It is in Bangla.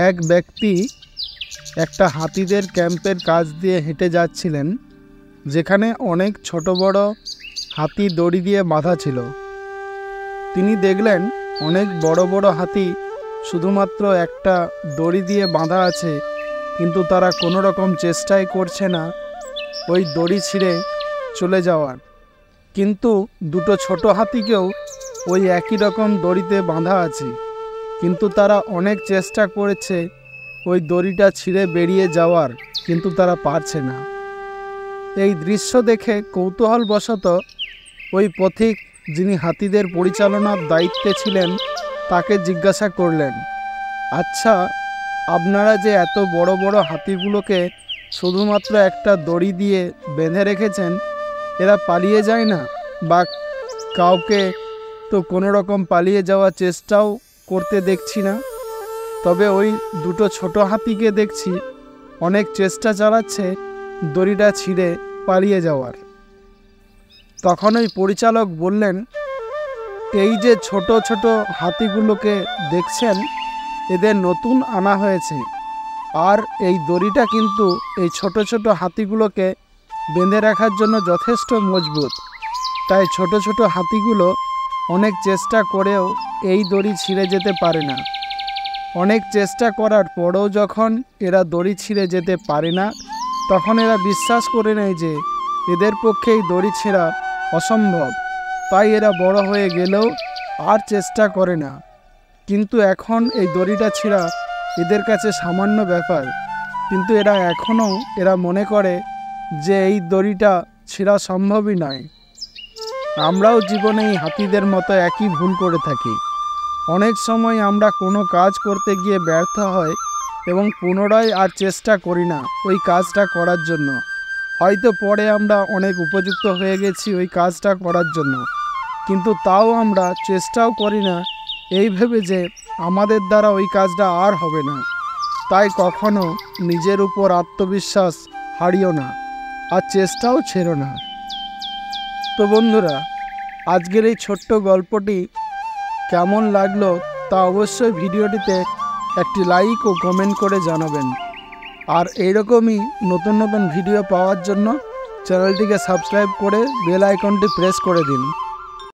এক ব্যক্তি একটা হাতিদের ক্যাম্পের কাছ দিয়ে হেঁটে যাচ্ছিলেন, যেখানে অনেক ছোট বড় হাতি দড়ি দিয়ে বাঁধা ছিল। তিনি দেখলেন অনেক বড় বড় হাতি শুধুমাত্র একটা দড়ি দিয়ে বাঁধা আছে, কিন্তু তারা কোনো রকম চেষ্টাই করছে না ওই দড়ি ছিঁড়ে চলে যাওয়ার। কিন্তু দুটো ছোট হাতিকেও ওই একই রকম দড়িতে বাঁধা আছে, কিন্তু তারা অনেক চেষ্টা করেছে ওই দড়িটা ছিঁড়ে বেরিয়ে যাওয়ার, কিন্তু তারা পারছে না। এই দৃশ্য দেখে কৌতূহলবশত ওই পথিক, যিনি হাতিদের পরিচালনার দায়িত্বে ছিলেন, তাকে জিজ্ঞাসা করলেন, আচ্ছা, আপনারা যে এত বড় বড় হাতিগুলোকে শুধুমাত্র একটা দড়ি দিয়ে বেঁধে রেখেছেন, এরা পালিয়ে যায় না? বা কাউকে তো কোনো রকম পালিয়ে যাওয়ার চেষ্টাও করতে দেখছি না। তবে ওই দুটো ছোট হাতিকে দেখছি অনেক চেষ্টা চালাচ্ছে দড়িটা ছিঁড়ে পালিয়ে যাওয়ার। তখন ওই পরিচালক বললেন, এই যে ছোট ছোট হাতিগুলোকে দেখছেন, এদের নতুন আনা হয়েছে, আর এই দড়িটা কিন্তু এই ছোট ছোট হাতিগুলোকে বেঁধে রাখার জন্য যথেষ্ট মজবুত। তাই ছোট ছোট হাতিগুলো অনেক চেষ্টা করেও এই দড়ি ছিঁড়ে যেতে পারে না। অনেক চেষ্টা করার পরেও যখন এরা দড়ি ছিঁড়ে যেতে পারে না, তখন এরা বিশ্বাস করে নেয় যে এদের পক্ষে এই দড়ি ছেঁড়া অসম্ভব। তাই এরা বড় হয়ে গেলেও আর চেষ্টা করে না। কিন্তু এখন এই দড়িটা ছেঁড়া এদের কাছে সামান্য ব্যাপার, কিন্তু এরা মনে করে যে এই দড়িটা ছেঁড়া সম্ভবই নয়। আমরাও জীবনে এই হাতিদের মতো একই ভুল করে থাকি। অনেক সময় আমরা কোনো কাজ করতে গিয়ে ব্যর্থ হয় এবং পুনরায় আর চেষ্টা করি না ওই কাজটা করার জন্য। হয়তো পরে আমরা অনেক উপযুক্ত হয়ে গেছি ওই কাজটা করার জন্য, কিন্তু তাও আমরা চেষ্টাও করি না এই ভেবে যে আমাদের দ্বারা ওই কাজটা আর হবে না। তাই কখনো নিজের উপর আত্মবিশ্বাস হারিও না, আর চেষ্টাও ছেড়ো না। তো বন্ধুরা, আজকের এই ছোট্ট গল্পটি কেমন লাগলো তা অবশ্যই ভিডিওটিতে একটি লাইক ও কমেন্ট করে জানাবেন। আর এইরকমই নতুন নতুন ভিডিও পাওয়ার জন্য চ্যানেলটিকে সাবস্ক্রাইব করে বেল আইকনটি প্রেস করে দিন।